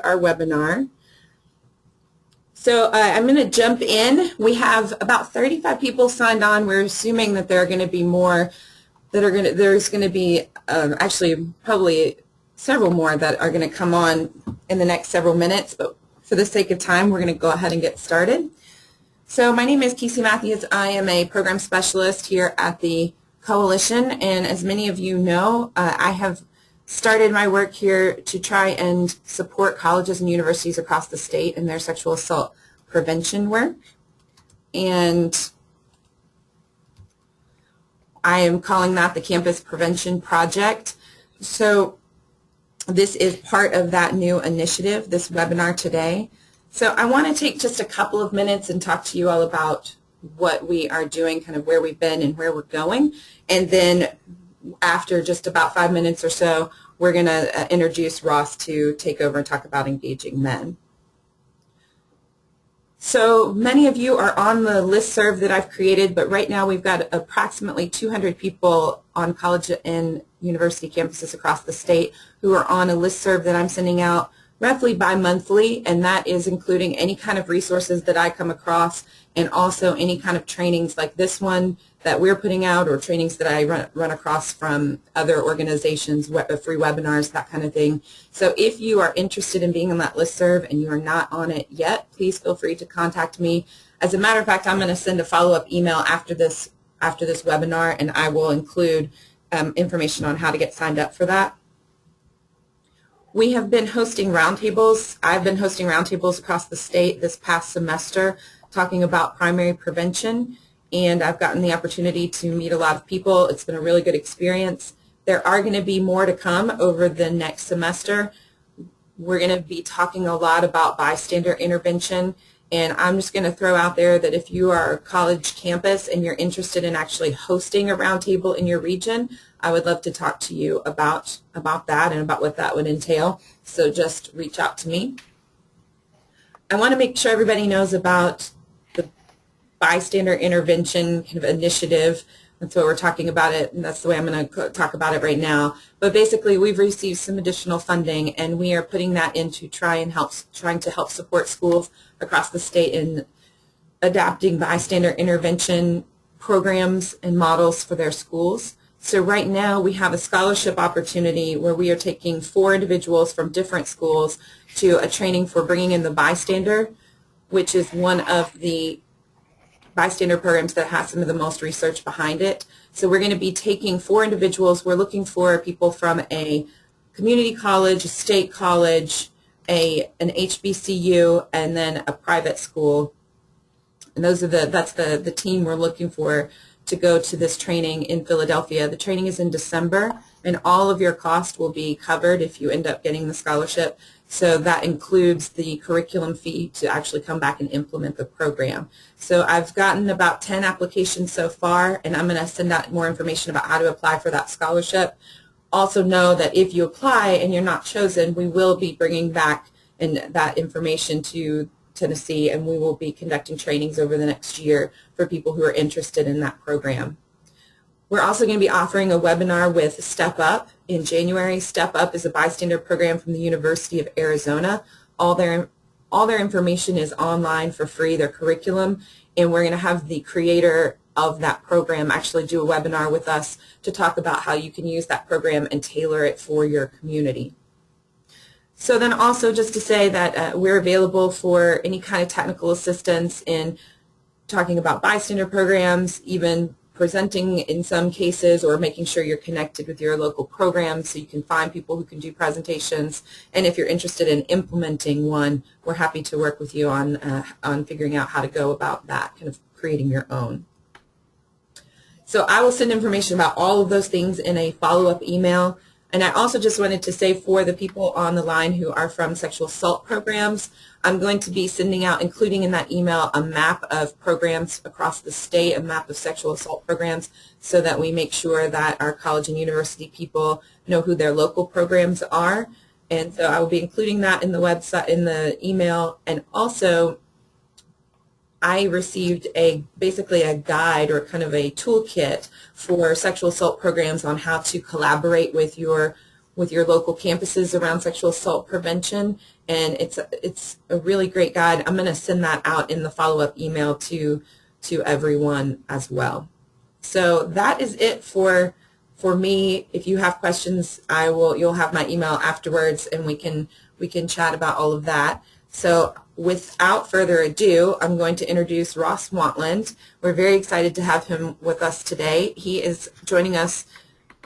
our webinar. So I'm going to jump in. We have about 35 people signed on. We're assuming that there are going to be more that are going to, there's going to be actually probably several more that are going to come on in the next several minutes, but for the sake of time, we're going to go ahead and get started. So my name is Casey Matthews. I am a program specialist here at the Coalition, and as many of you know, I have started my work here to try and support colleges and universities across the state in their sexual assault prevention work. And I am calling that the Campus Prevention Project. So this is part of that new initiative, this webinar today. So I want to take just a couple of minutes and talk to you all about what we are doing, kind of where we've been and where we're going. And then after just about 5 minutes or so, we're going to introduce Ross to take over and talk about engaging men. So many of you are on the listserv that I've created, but right now we've got approximately 200 people on college and university campuses across the state who are on a listserv that I'm sending out roughly bi-monthly, and that is including any kind of resources that I come across and also any kind of trainings like this one that we're putting out, or trainings that I run across from other organizations, free webinars, that kind of thing. So if you are interested in being on that listserv and you are not on it yet, please feel free to contact me. As a matter of fact, I'm going to send a follow-up email after this webinar, and I will include information on how to get signed up for that. We have been hosting roundtables. I've been hosting roundtables across the state this past semester talking about primary prevention, and I've gotten the opportunity to meet a lot of people. It's been a really good experience. There are going to be more to come over the next semester. We're going to be talking a lot about bystander intervention, and I'm just going to throw out there that if you are a college campus and you're interested in actually hosting a roundtable in your region, I would love to talk to you about that and about what that would entail. So just reach out to me. I want to make sure everybody knows about the bystander intervention kind of initiative. That's what we're talking about it, and that's the way I'm going to talk about it right now. But basically, we've received some additional funding, and we are putting that into trying to help support schools across the state in adapting bystander intervention programs and models for their schools. So right now we have a scholarship opportunity where we are taking 4 individuals from different schools to a training for bringing in the bystander, which is one of the bystander programs that has some of the most research behind it. So we're going to be taking 4 individuals. We're looking for people from a community college, a state college, an HBCU, and then a private school. And that's the team we're looking for to go to this training in Philadelphia. The training is in December, and all of your cost will be covered if you end up getting the scholarship. So that includes the curriculum fee to actually come back and implement the program. So I've gotten about 10 applications so far, and I'm going to send out more information about how to apply for that scholarship. Also know that if you apply and you're not chosen, we will be bringing back that information to Tennessee, and we will be conducting trainings over the next year for people who are interested in that program. We're also going to be offering a webinar with Step Up in January. Step Up is a bystander program from the University of Arizona. All their information is online for free, their curriculum, and we're going to have the creator of that program actually do a webinar with us to talk about how you can use that program and tailor it for your community. So then also just to say that we're available for any kind of technical assistance in talking about bystander programs, even presenting in some cases, or making sure you're connected with your local programs so you can find people who can do presentations. And if you're interested in implementing one, we're happy to work with you on figuring out how to go about that, kind of creating your own. So I will send information about all of those things in a follow-up email. And I also just wanted to say, for the people on the line who are from sexual assault programs, I'm going to be sending out, including in that email, a map of programs across the state, a map of sexual assault programs, so that we make sure that our college and university people know who their local programs are. And so I will be including that in the website, in the email. And also, I received basically a guide, or kind of a toolkit for sexual assault programs on how to collaborate with your with your local campuses around sexual assault prevention, and it's a really great guide. I'm going to send that out in the follow-up email to everyone as well. So that is it for me. If you have questions, you'll have my email afterwards, and we can chat about all of that. So without further ado, I'm going to introduce Ross Wantland. We're very excited to have him with us today. He is joining us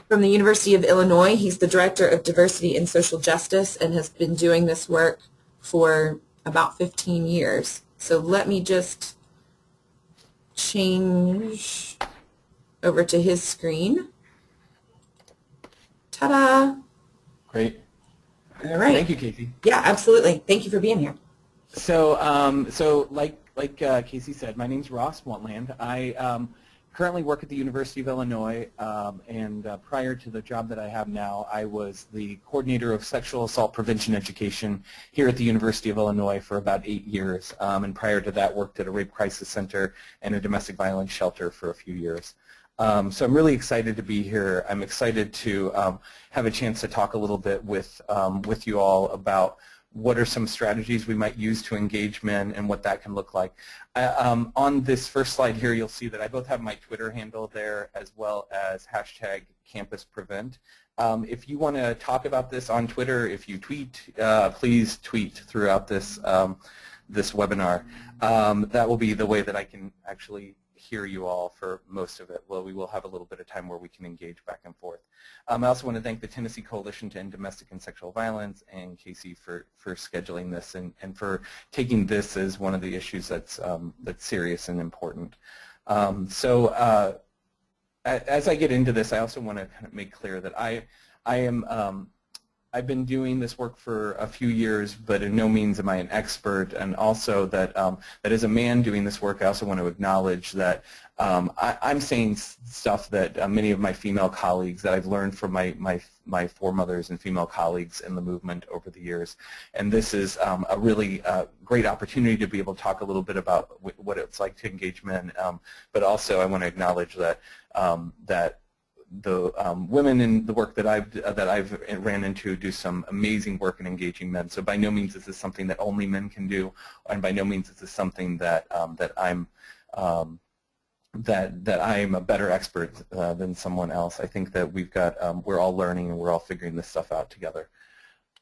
from the University of Illinois. He's the Director of Diversity and Social Justice and has been doing this work for about 15 years. So let me just change over to his screen. Ta-da! Great. All right. Thank you, Casey. Yeah, absolutely. Thank you for being here. So like Casey said, my name's Ross Wantland. I currently work at the University of Illinois, and prior to the job that I have now, I was the coordinator of sexual assault prevention education here at the University of Illinois for about 8 years, and prior to that worked at a rape crisis center and a domestic violence shelter for a few years. So I'm really excited to be here. I'm excited to have a chance to talk a little bit with you all about what are some strategies we might use to engage men and what that can look like. On this first slide here, you'll see that I both have my Twitter handle there as well as #CampusPrevent. If you want to talk about this on Twitter, if you tweet, please tweet throughout this, this webinar. That will be the way that I can actually hear you all for most of it. Well, we will have a little bit of time where we can engage back and forth. I also want to thank the Tennessee Coalition to End Domestic and Sexual Violence and Casey for scheduling this and for taking this as one of the issues that's serious and important. As I get into this, I also want to kind of make clear that I've been doing this work for a few years, but in no means am I an expert, and also that, that as a man doing this work, I also want to acknowledge that I'm saying stuff that many of my female colleagues that I've learned from my foremothers and female colleagues in the movement over the years, and this is a really great opportunity to be able to talk a little bit about what it's like to engage men, but also I want to acknowledge that the women in the work that I've ran into do some amazing work in engaging men. So by no means is this something that only men can do, and by no means is this something that I'm a better expert than someone else. I think that we're all learning and we're all figuring this stuff out together.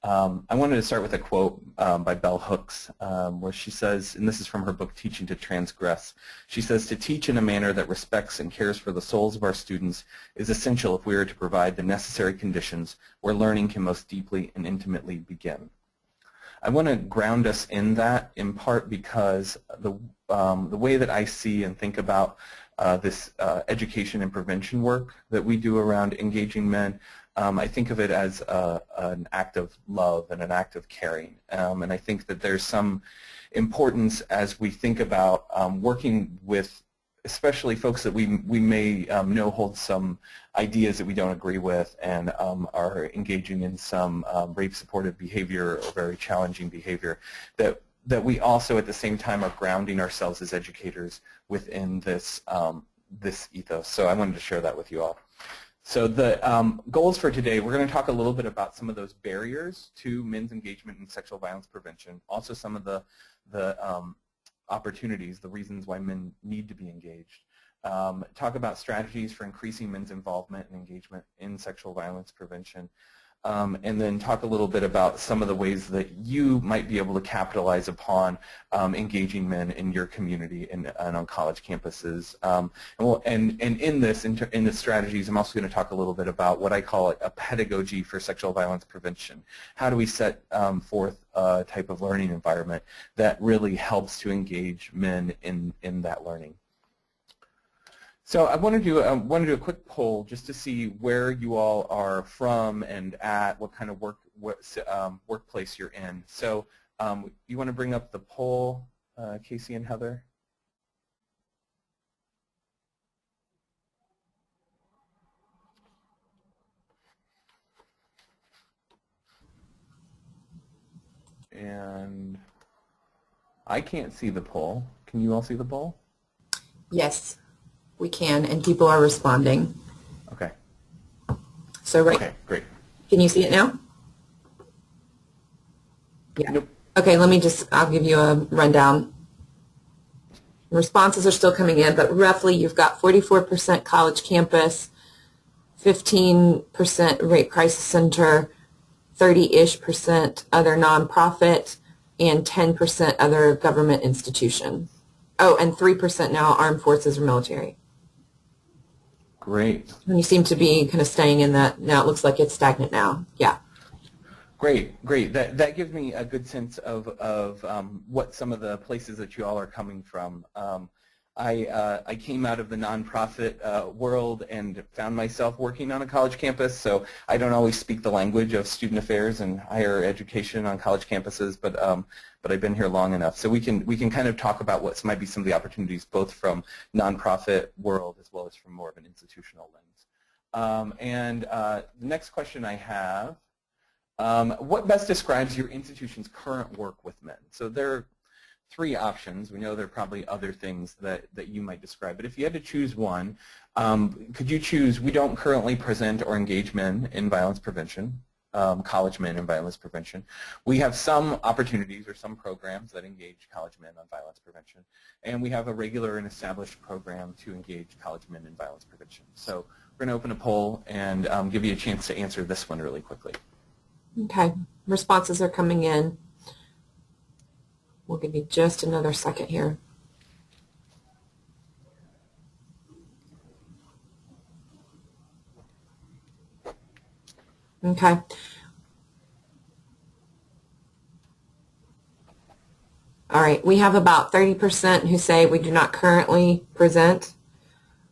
I wanted to start with a quote by Bell Hooks where she says, and this is from her book Teaching to Transgress, she says, "To teach in a manner that respects and cares for the souls of our students is essential if we are to provide the necessary conditions where learning can most deeply and intimately begin." I want to ground us in that in part because the way that I see and think about this education and prevention work that we do around engaging men, I think of it as an act of love and an act of caring. And I think that there's some importance as we think about working with especially folks that we may know hold some ideas that we don't agree with and are engaging in some rape-supportive behavior or very challenging behavior, that we also at the same time are grounding ourselves as educators within this, this ethos. So I wanted to share that with you all. So the goals for today, we're going to talk a little bit about some of those barriers to men's engagement in sexual violence prevention, also some of the opportunities, the reasons why men need to be engaged, talk about strategies for increasing men's involvement and engagement in sexual violence prevention, and then talk a little bit about some of the ways that you might be able to capitalize upon engaging men in your community and on college campuses. And in the strategies, I'm also going to talk a little bit about what I call a pedagogy for sexual violence prevention. How do we set forth a type of learning environment that really helps to engage men in that learning? So I want to do a quick poll just to see where you all are from and at what kind of workplace you're in. So you want to bring up the poll, Casey and Heather? And I can't see the poll. Can you all see the poll? Yes, we can, and people are responding. Okay. So Okay, great. Can you see it now? Yeah. Nope. Okay, I'll give you a rundown. Responses are still coming in, but roughly you've got 44% college campus, 15% rape crisis center, 30-ish% other nonprofit, and 10% other government institution. Oh, and 3% now armed forces or military. Great. And you seem to be kind of staying in that. Now it looks like it's stagnant now. Yeah. Great, great. That gives me a good sense of what some of the places that you all are coming from. I came out of the nonprofit world and found myself working on a college campus, so I don't always speak the language of student affairs and higher education on college campuses, but I've been here long enough. So we can kind of talk about what might be some of the opportunities both from nonprofit world as well as from more of an institutional lens. The next question I have, what best describes your institution's current work with men? So there are 3 options. We know there are probably other things that you might describe, but if you had to choose one, could you choose, we don't currently present or engage men in violence prevention, college men in violence prevention. We have some opportunities or some programs that engage college men on violence prevention, and we have a regular and established program to engage college men in violence prevention. So we're going to open a poll and give you a chance to answer this one really quickly. Okay, responses are coming in. We'll give you just another second here. Okay. All right, we have about 30% who say we do not currently present,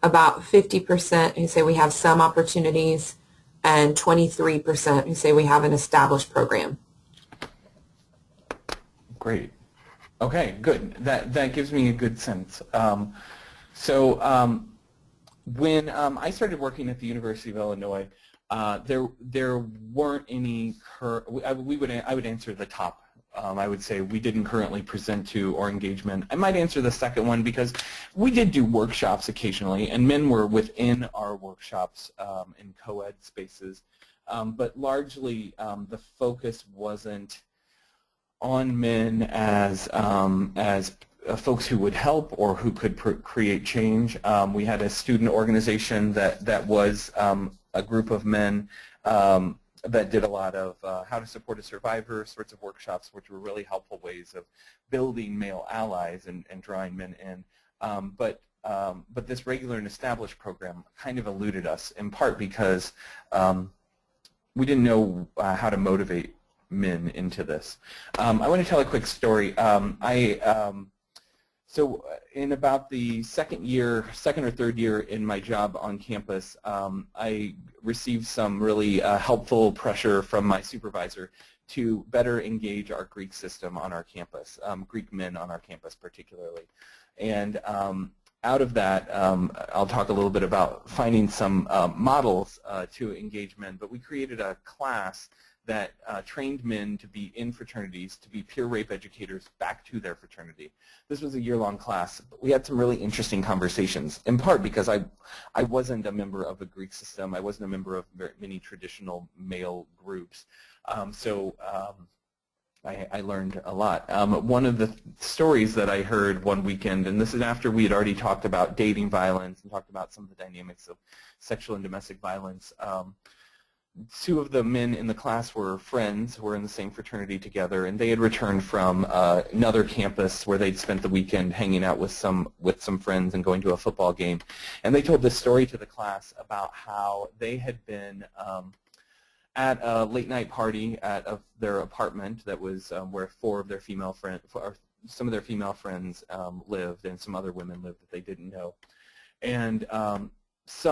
about 50% who say we have some opportunities, and 23% who say we have an established program. Great. Okay, good. That gives me a good sense. When I started working at the University of Illinois, there weren't any. I would answer the top. I would say we didn't currently present to or engagement. I might answer the second one because we did do workshops occasionally, and men were within our workshops in co-ed spaces, but largely the focus wasn't on men as folks who would help or who could create change. We had a student organization that was a group of men that did a lot of how to support a survivor sorts of workshops, which were really helpful ways of building male allies and drawing men in. But this regular and established program kind of eluded us, in part because we didn't know how to motivate men into this. I want to tell a quick story. So in about the second or third year in my job on campus, I received some really helpful pressure from my supervisor to better engage our Greek system on our campus, Greek men on our campus particularly. And out of that, I'll talk a little bit about finding some models to engage men, but we created a class that trained men to be in fraternities, to be peer rape educators back to their fraternity. This was a year-long class, but we had some really interesting conversations, in part because I wasn't a member of a Greek system. I wasn't a member of very many traditional male groups. I learned a lot. One of the stories that I heard one weekend, and this is after we had already talked about dating violence and talked about some of the dynamics of sexual and domestic violence, 2 of the men in the class were friends who were in the same fraternity together, and they had returned from another campus where they'd spent the weekend hanging out with some friends and going to a football game. And they told this story to the class about how they had been at a late-night party at their apartment that was where some of their female friends lived, and some other women lived that they didn't know. And a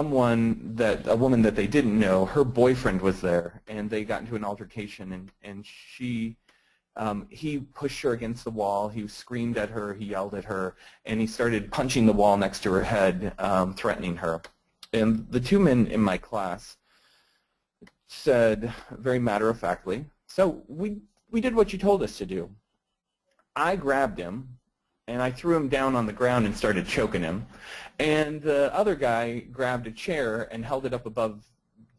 woman that they didn't know, her boyfriend was there, and they got into an altercation, and he pushed her against the wall, he screamed at her, he yelled at her, and he started punching the wall next to her head, threatening her. And the 2 men in my class said very matter-of-factly, so we did what you told us to do. I grabbed him, and I threw him down on the ground and started choking him. And the other guy grabbed a chair and held it up above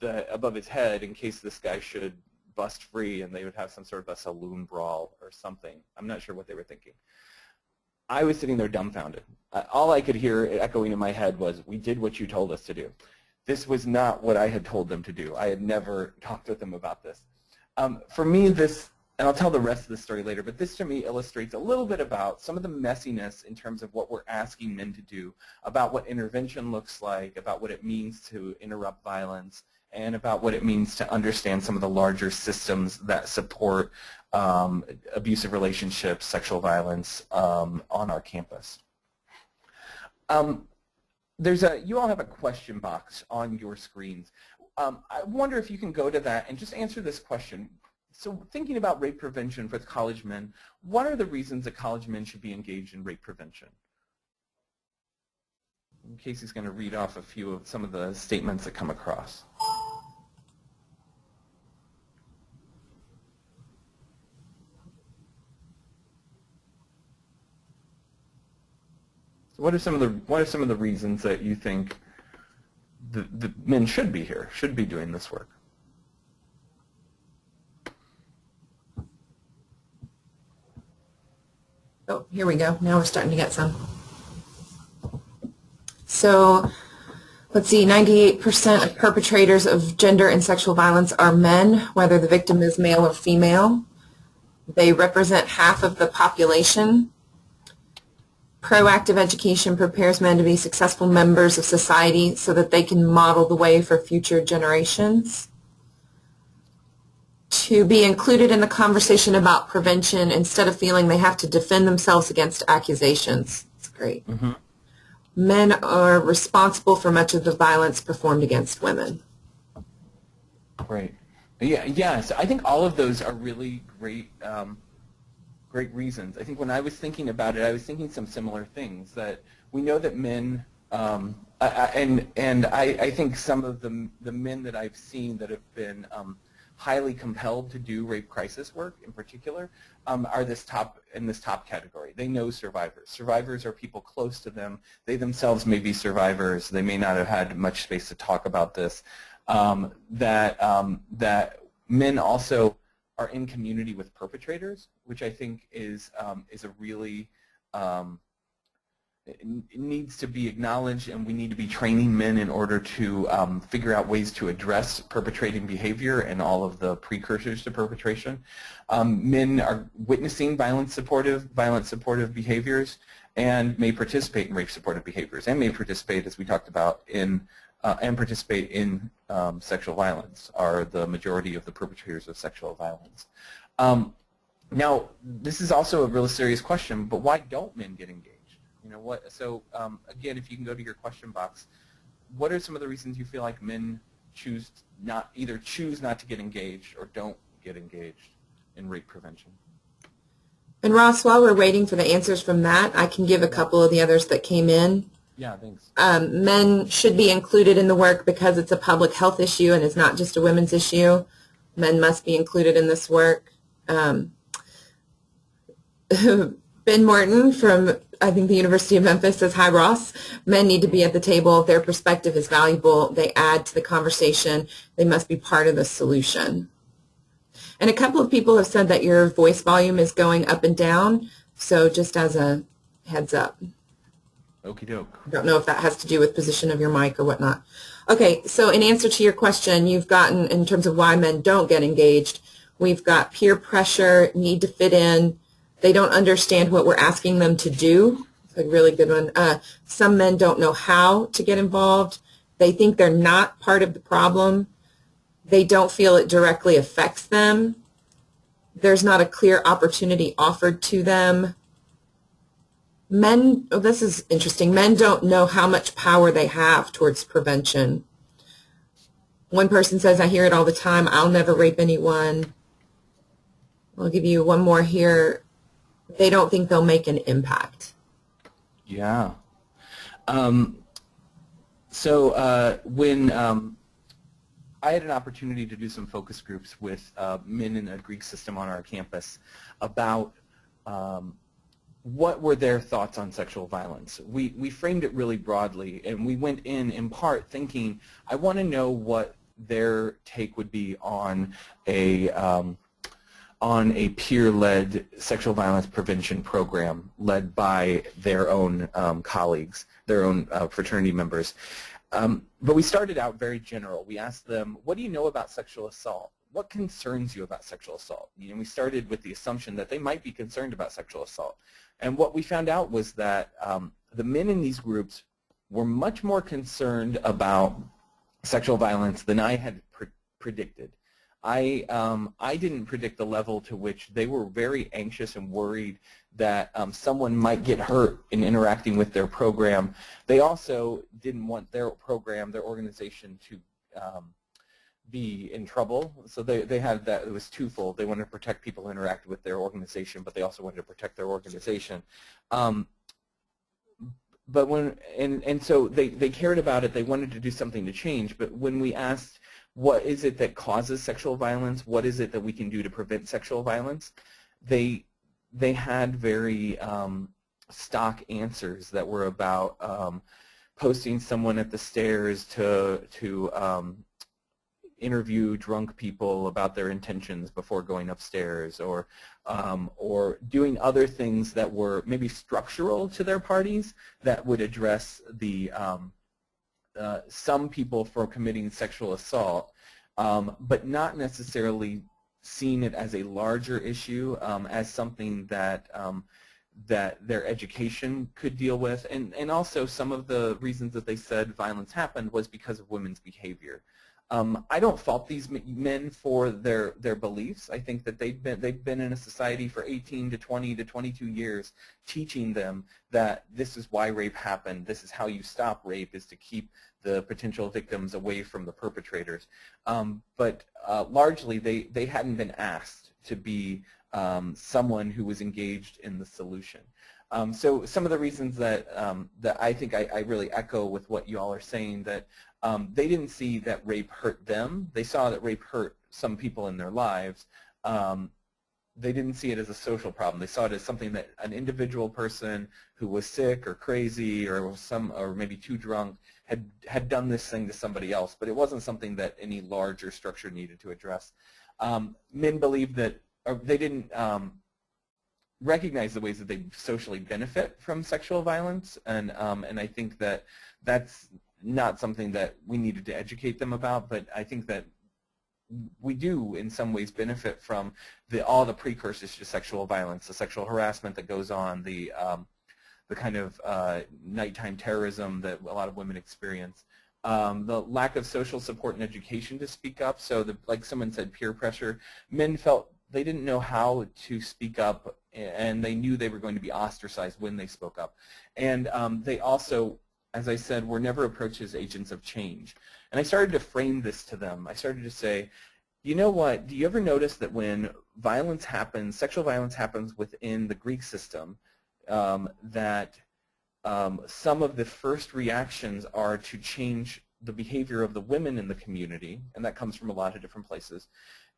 above his head in case this guy should bust free, and they would have some sort of a saloon brawl or something. I'm not sure what they were thinking. I was sitting there dumbfounded. All I could hear echoing in my head was, "We did what you told us to do." This was not what I had told them to do. I had never talked with them about this. For me, this, and I'll tell the rest of the story later, but this to me illustrates a little bit about some of the messiness in terms of what we're asking men to do, about what intervention looks like, about what it means to interrupt violence, and about what it means to understand some of the larger systems that support abusive relationships, sexual violence on our campus. You all have a question box on your screens. I wonder if you can go to that and just answer this question. So thinking about rape prevention for college men, what are the reasons that college men should be engaged in rape prevention? Casey's going to read off a few of some of the statements that come across. So what are some of the reasons that you think the men should be here, should be doing this work? Oh, here we go. Now we're starting to get some. So let's see, 98% of perpetrators of gender and sexual violence are men, whether the victim is male or female. They represent half of the population. Proactive education prepares men to be successful members of society so that they can model the way for future generations. To be included in the conversation about prevention instead of feeling they have to defend themselves against accusations. That's great. Mm-hmm. Men are responsible for much of the violence performed against women. Right. Yes, I think all of those are really great great reasons. I think when I was thinking about it, I was thinking some similar things, that we know that men, I think some of the men that I've seen that have been highly compelled to do rape crisis work in particular are in this top category. They know survivors. Survivors are people close to them. They themselves may be survivors. They may not have had much space to talk about this. That men also are in community with perpetrators, which I think is a really it needs to be acknowledged, and we need to be training men in order to figure out ways to address perpetrating behavior and all of the precursors to perpetration. Men are witnessing violence-supportive behaviors and may participate in rape-supportive behaviors, and may participate, as we talked about, in sexual violence, are the majority of the perpetrators of sexual violence. Now, this is also a really serious question, but why don't men get engaged? You know what? So again, if you can go to your question box, what are some of the reasons you feel like men either choose not to get engaged or don't get engaged in rape prevention? And Ross, while we're waiting for the answers from that, I can give a couple of the others that came in. Yeah, thanks. Men should be included in the work because it's a public health issue and it's not just a women's issue. Men must be included in this work. Ben Morton from, I think, the University of Memphis says, "Hi, Ross. Men need to be at the table. Their perspective is valuable. They add to the conversation. They must be part of the solution." And a couple of people have said that your voice volume is going up and down, so just as a heads up. Okie doke. I don't know if that has to do with position of your mic or whatnot. Okay, so in answer to your question, you've gotten, in terms of why men don't get engaged, we've got peer pressure, need to fit in. They don't understand what we're asking them to do. It's a really good one. Some men don't know how to get involved. They think they're not part of the problem. They don't feel it directly affects them. There's not a clear opportunity offered to them. Men, oh, this is interesting. Men don't know how much power they have towards prevention. One person says, "I hear it all the time. I'll never rape anyone." I'll give you one more here. They don't think they'll make an impact. Yeah. When I had an opportunity to do some focus groups with men in the Greek system on our campus about what were their thoughts on sexual violence. We framed it really broadly, and we went in part thinking, I want to know what their take would be on a peer-led sexual violence prevention program led by their own colleagues, their own fraternity members. But we started out very general. We asked them, what do you know about sexual assault? What concerns you about sexual assault? We started with the assumption that they might be concerned about sexual assault. And what we found out was that the men in these groups were much more concerned about sexual violence than I had predicted. I didn't predict the level to which they were very anxious and worried that someone might get hurt in interacting with their program. They also didn't want their program, their organization, to be in trouble. So they had that. It was twofold. They wanted to protect people who interacted with their organization, but they also wanted to protect their organization. But so they cared about it. They wanted to do something to change. But when we asked, what is it that causes sexual violence? What is it that we can do to prevent sexual violence? They had very stock answers that were about posting someone at the stairs to interview drunk people about their intentions before going upstairs, or doing other things that were maybe structural to their parties that would address the some people for committing sexual assault, but not necessarily seeing it as a larger issue, as something that that their education could deal with. And also some of the reasons that they said violence happened was because of women's behavior. I don't fault these men for their beliefs. I think that they've been in a society for 18 to 20 to 22 years teaching them that this is why rape happened. This is how you stop rape, is to keep the potential victims away from the perpetrators. But largely they hadn't been asked to be someone who was engaged in the solution. So some of the reasons that that I think I really echo with what you all are saying, that they didn't see that rape hurt them. They saw that rape hurt some people in their lives. They didn't see it as a social problem. They saw it as something that an individual person who was sick or crazy or maybe too drunk had done this thing to somebody else, but it wasn't something that any larger structure needed to address. Men believed that, or they didn't recognize the ways that they socially benefit from sexual violence, and I think that that's not something that we needed to educate them about, but I think that we do in some ways benefit from all the precursors to sexual violence, the sexual harassment that goes on, the kind of nighttime terrorism that a lot of women experience, the lack of social support and education to speak up. So like someone said, peer pressure. Men felt they didn't know how to speak up, and they knew they were going to be ostracized when they spoke up. And they also, as I said, were never approached as agents of change. And I started to frame this to them. I started to say, you know what, do you ever notice that when violence happens, sexual violence happens within the Greek system, that some of the first reactions are to change the behavior of the women in the community, and that comes from a lot of different places.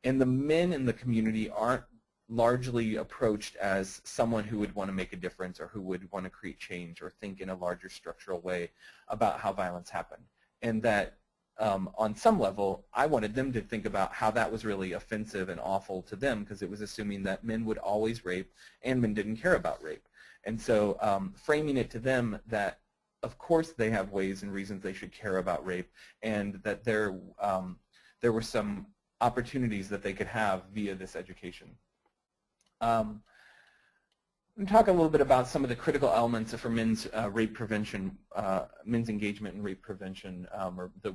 And the men in the community aren't largely approached as someone who would want to make a difference or who would want to create change or think in a larger structural way about how violence happened. And that on some level, I wanted them to think about how that was really offensive and awful to them, because it was assuming that men would always rape and men didn't care about rape. And so framing it to them that of course they have ways and reasons they should care about rape, and that there were some opportunities that they could have via this education. I'm going to talk a little bit about some of the critical elements for men's rape prevention, men's engagement in rape prevention, or the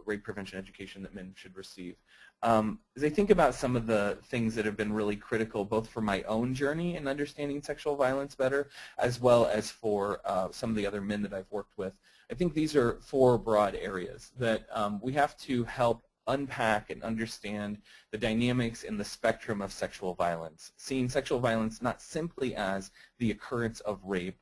rape prevention education that men should receive. As I think about some of the things that have been really critical, both for my own journey in understanding sexual violence better, as well as for some of the other men that I've worked with, I think these are four broad areas that we have to help unpack and understand the dynamics in the spectrum of sexual violence, seeing sexual violence not simply as the occurrence of rape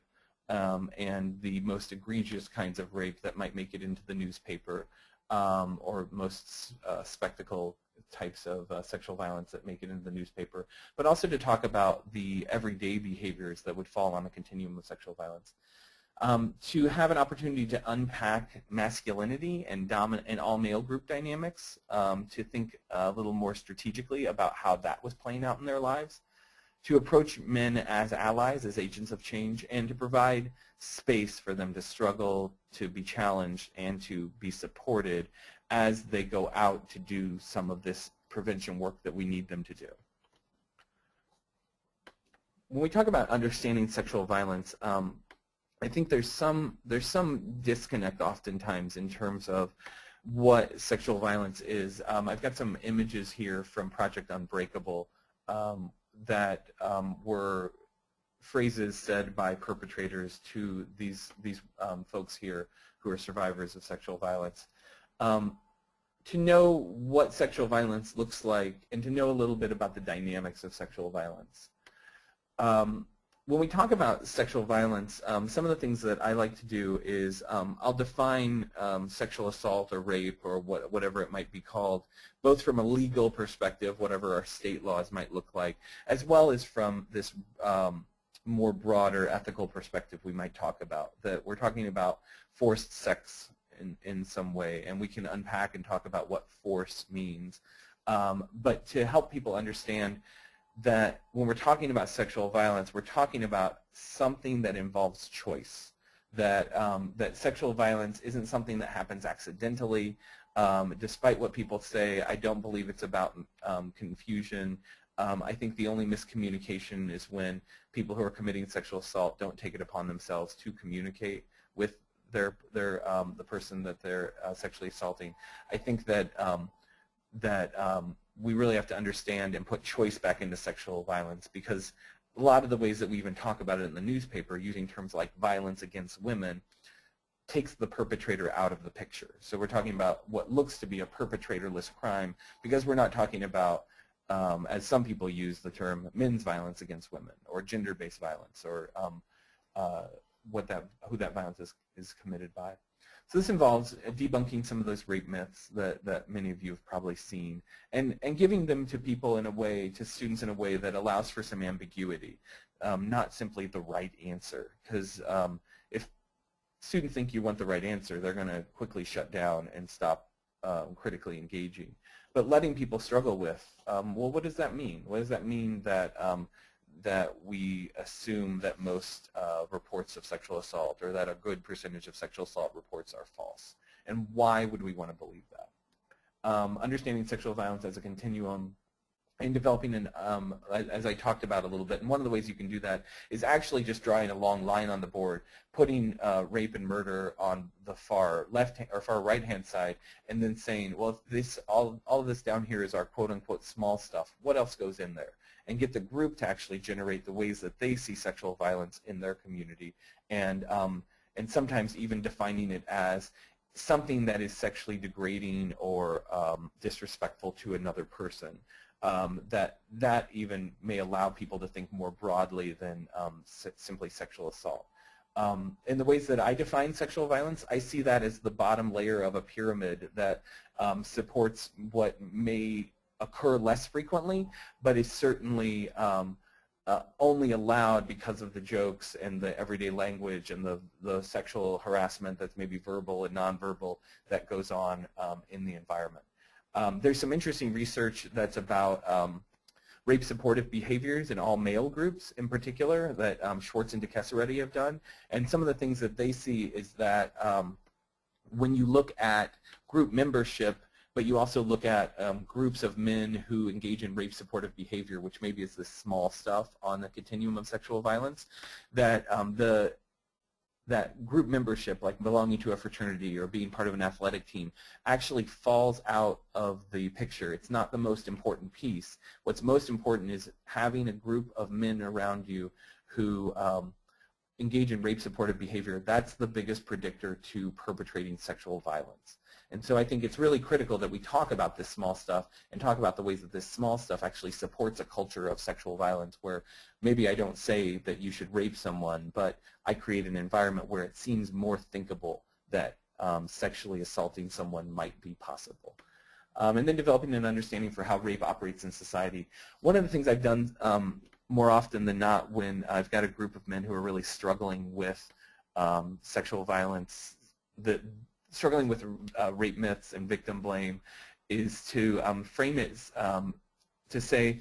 and the most egregious kinds of rape that might make it into the newspaper, or most spectacle types of sexual violence that make it into the newspaper, but also to talk about the everyday behaviors that would fall on the continuum of sexual violence. To have an opportunity to unpack masculinity and all-male group dynamics, to think a little more strategically about how that was playing out in their lives, to approach men as allies, as agents of change, and to provide space for them to struggle, to be challenged, and to be supported as they go out to do some of this prevention work that we need them to do. When we talk about understanding sexual violence, I think there's some disconnect oftentimes in terms of what sexual violence is. I've got some images here from Project Unbreakable that were phrases said by perpetrators to these folks here who are survivors of sexual violence. To know what sexual violence looks like and to know a little bit about the dynamics of sexual violence. When we talk about sexual violence, some of the things that I like to do is I'll define sexual assault or rape or whatever it might be called, both from a legal perspective, whatever our state laws might look like, as well as from this more broader ethical perspective we might talk about, that we're talking about forced sex in some way, and we can unpack and talk about what force means. But to help people understand that when we're talking about sexual violence, we're talking about something that involves choice, that sexual violence isn't something that happens accidentally. Despite what people say, I don't believe it's about confusion. I think the only miscommunication is when people who are committing sexual assault don't take it upon themselves to communicate with the person that they're sexually assaulting. I think that we really have to understand and put choice back into sexual violence, because a lot of the ways that we even talk about it in the newspaper, using terms like violence against women, takes the perpetrator out of the picture. So we're talking about what looks to be a perpetratorless crime, because we're not talking about, as some people use the term, men's violence against women or gender-based violence, or who that violence is committed by. So this involves debunking some of those rape myths that many of you have probably seen, and giving them to people in a way, to students in a way that allows for some ambiguity, not simply the right answer. Because if students think you want the right answer, they're going to quickly shut down and stop critically engaging. But letting people struggle with, well, what does that mean? What does that mean that that we assume that most reports of sexual assault, or that a good percentage of sexual assault reports, are false? And why would we want to believe that? Understanding sexual violence as a continuum, and developing an, as I talked about a little bit, and one of the ways you can do that is actually just drawing a long line on the board, putting rape and murder on the far left or far right hand side, and then saying, well, if this all of this down here is our quote unquote small stuff, what else goes in there? And get the group to actually generate the ways that they see sexual violence in their community, and sometimes even defining it as something that is sexually degrading or disrespectful to another person. That even may allow people to think more broadly than simply sexual assault. In the ways that I define sexual violence, I see that as the bottom layer of a pyramid that supports what may occur less frequently, but is certainly only allowed because of the jokes and the everyday language and the sexual harassment that's maybe verbal and nonverbal that goes on in the environment. There's some interesting research that's about rape supportive behaviors in all male groups in particular that Schwartz and DeCasaretti have done. And some of the things that they see is that when you look at group membership, but you also look at groups of men who engage in rape supportive behavior, which maybe is the small stuff on the continuum of sexual violence, that that group membership, like belonging to a fraternity or being part of an athletic team, actually falls out of the picture. It's not the most important piece. What's most important is having a group of men around you who engage in rape supportive behavior. That's the biggest predictor to perpetrating sexual violence. And so I think it's really critical that we talk about this small stuff and talk about the ways that this small stuff actually supports a culture of sexual violence, where maybe I don't say that you should rape someone, but I create an environment where it seems more thinkable that sexually assaulting someone might be possible. And then developing an understanding for how rape operates in society. One of the things I've done more often than not when I've got a group of men who are really struggling with sexual violence, struggling with rape myths and victim blame, is to frame it to say,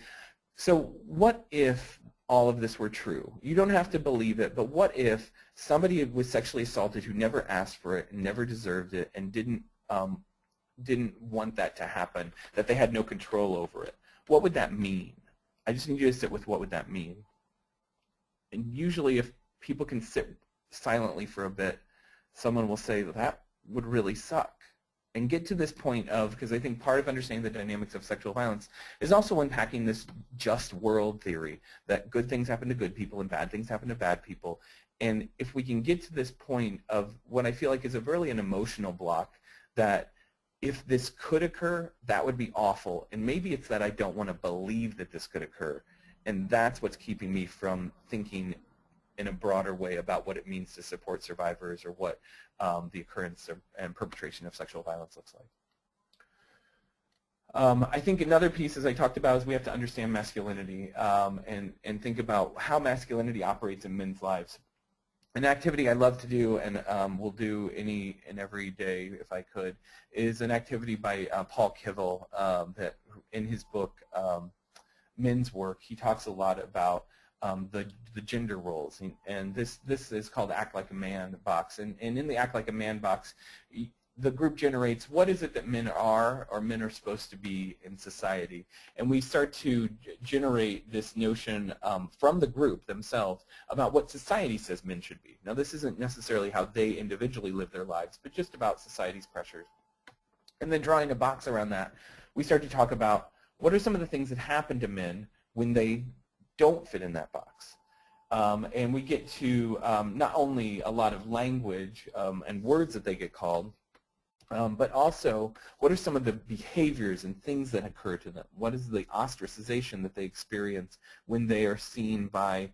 so what if all of this were true? You don't have to believe it, but what if somebody was sexually assaulted who never asked for it and never deserved it and didn't want that to happen, that they had no control over it? What would that mean? I just need you to sit with what would that mean. And usually if people can sit silently for a bit, someone will say that would really suck. And get to this point of, because I think part of understanding the dynamics of sexual violence is also unpacking this just world theory, that good things happen to good people and bad things happen to bad people. And if we can get to this point of what I feel like is really an emotional block, that if this could occur, that would be awful. And maybe it's that I don't want to believe that this could occur. And that's what's keeping me from thinking in a broader way about what it means to support survivors, or what the occurrence and perpetration of sexual violence looks like. I think another piece, as I talked about, is we have to understand masculinity and think about how masculinity operates in men's lives. An activity I love to do, and will do any and every day if I could, is an activity by Paul KIVEL that in his book, Men's Work, he talks a lot about the gender roles, and this is called Act Like a Man box. And in the Act Like a Man box, the group generates what is it that men are, or men are supposed to be in society. And we start to generate this notion from the group themselves about what society says men should be. Now this isn't necessarily how they individually live their lives, but just about society's pressures. And then drawing a box around that, we start to talk about what are some of the things that happen to men when they don't fit in that box. And we get to not only a lot of language and words that they get called, but also what are some of the behaviors and things that occur to them? What is the ostracization that they experience when they are seen by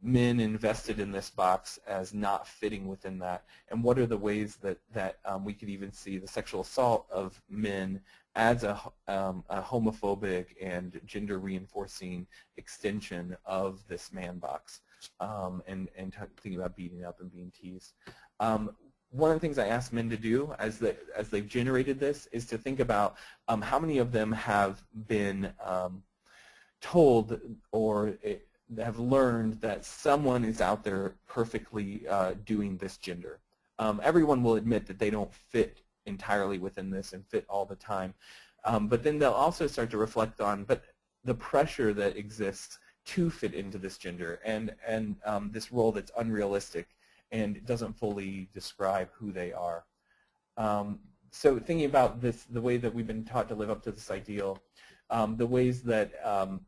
men invested in this box as not fitting within that? And what are the ways that we could even see the sexual assault of men as a homophobic and gender reinforcing extension of this man box, and thinking about beating up and being teased. One of the things I ask men to do as they've generated this is to think about how many of them have been told or have learned that someone is out there perfectly doing this gender. Everyone will admit that they don't fit entirely within this and fit all the time, but then they'll also start to reflect on the pressure that exists to fit into this gender and this role that's unrealistic and doesn't fully describe who they are. So thinking about this, the way that we've been taught to live up to this ideal, the ways that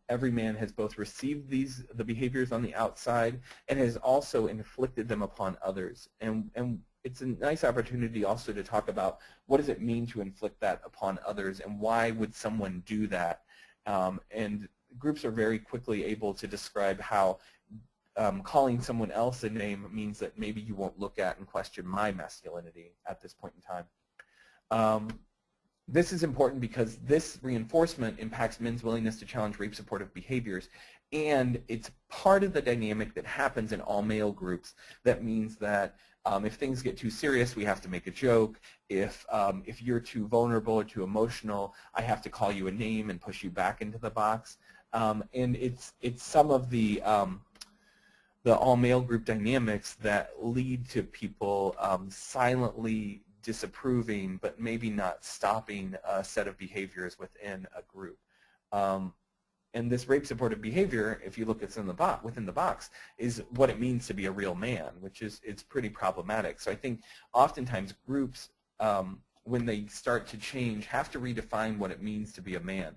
every man has both received the behaviors on the outside and has also inflicted them upon others. And it's a nice opportunity also to talk about what does it mean to inflict that upon others and why would someone do that. And groups are very quickly able to describe how calling someone else a name means that maybe you won't look at and question my masculinity at this point in time. This is important because this reinforcement impacts men's willingness to challenge rape-supportive behaviors, and it's part of the dynamic that happens in all male groups. That means that if things get too serious, we have to make a joke. If you're too vulnerable or too emotional, I have to call you a name and push you back into the box. And it's some of the all-male group dynamics that lead to people silently disapproving but maybe not stopping a set of behaviors within a group. And this rape-supportive behavior, if you look at within the box, is what it means to be a real man, which is it's pretty problematic. So I think oftentimes groups, when they start to change, have to redefine what it means to be a man.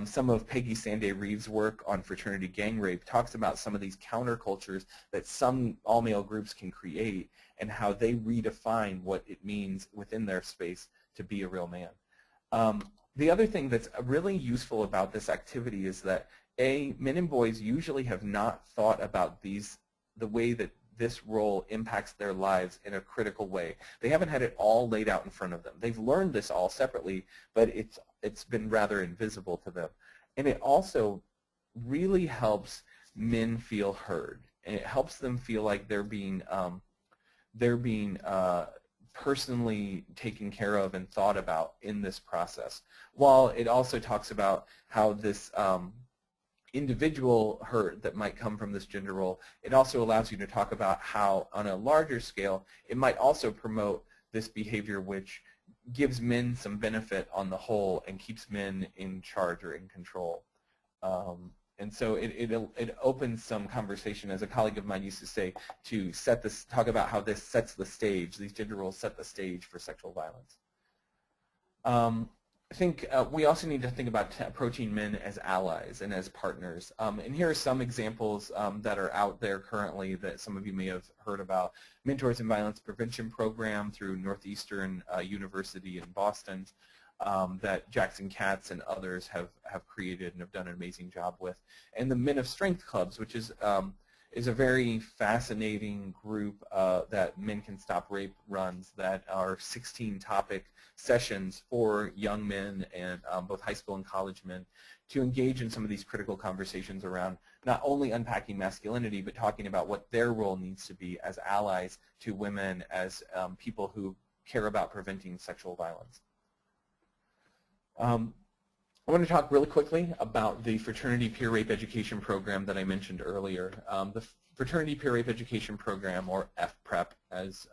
Some of Peggy Sanday Reeves' work on fraternity gang rape talks about some of these countercultures that some all-male groups can create and how they redefine what it means within their space to be a real man. The other thing that's really useful about this activity is that men and boys usually have not thought about the way that this role impacts their lives in a critical way. They haven't had it all laid out in front of them. They've learned this all separately, but it's been rather invisible to them. And it also really helps men feel heard. And it helps them feel like they're being they're being personally taken care of and thought about in this process. While it also talks about how this individual hurt that might come from this gender role, it also allows you to talk about how on a larger scale it might also promote this behavior which gives men some benefit on the whole and keeps men in charge or in control. And so it opens some conversation, as a colleague of mine used to say, to talk about how this sets the stage, these gender roles set the stage for sexual violence. I think we also need to think about approaching men as allies and as partners. And here are some examples that are out there currently that some of you may have heard about. Mentors in Violence Prevention Program through Northeastern University in Boston that Jackson Katz and others have created and have done an amazing job with. And the Men of Strength Clubs, which is a very fascinating group that Men Can Stop Rape runs, that are 16-topic sessions for young men and both high school and college men to engage in some of these critical conversations around not only unpacking masculinity, but talking about what their role needs to be as allies to women, as people who care about preventing sexual violence. I want to talk really quickly about the Fraternity Peer Rape Education Program that I mentioned earlier. The Fraternity Peer Rape Education Program, or FPREP, as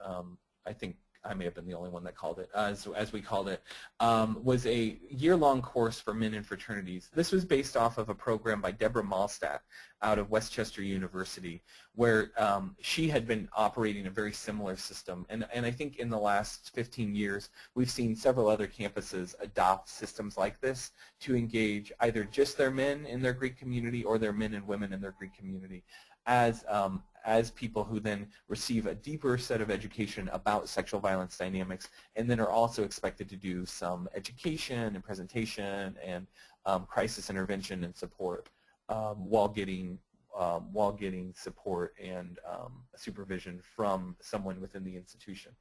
I think I may have been the only one that called it, as we called it, was a year-long course for men in fraternities. This was based off of a program by Deborah MAHLSTEDT out of Westchester University, where she had been operating a very similar system. And I think in the last 15 years, we've seen several other campuses adopt systems like this to engage either just their men in their Greek community or their men and women in their Greek community as people who then receive a deeper set of education about sexual violence dynamics, and then are also expected to do some education and presentation and crisis intervention and support while getting support and supervision from someone within the institution.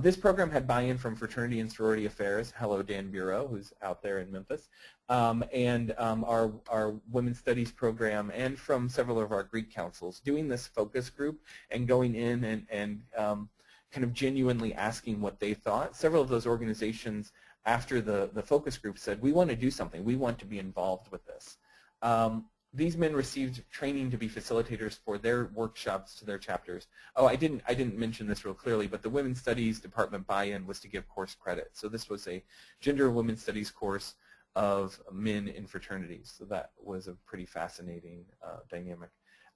This program had buy-in from Fraternity and Sorority Affairs, hello Dan Bureau, who's out there in Memphis, and our Women's Studies program, and from several of our Greek councils, doing this focus group and going in and kind of genuinely asking what they thought. Several of those organizations, after the focus group, said, we want to do something, we want to be involved with this. These men received training to be facilitators for their workshops to their chapters. Oh, I didn't mention this real clearly, but the Women's Studies Department buy-in was to give course credit. So this was a gender and women's studies course of men in fraternities. So that was a pretty fascinating dynamic.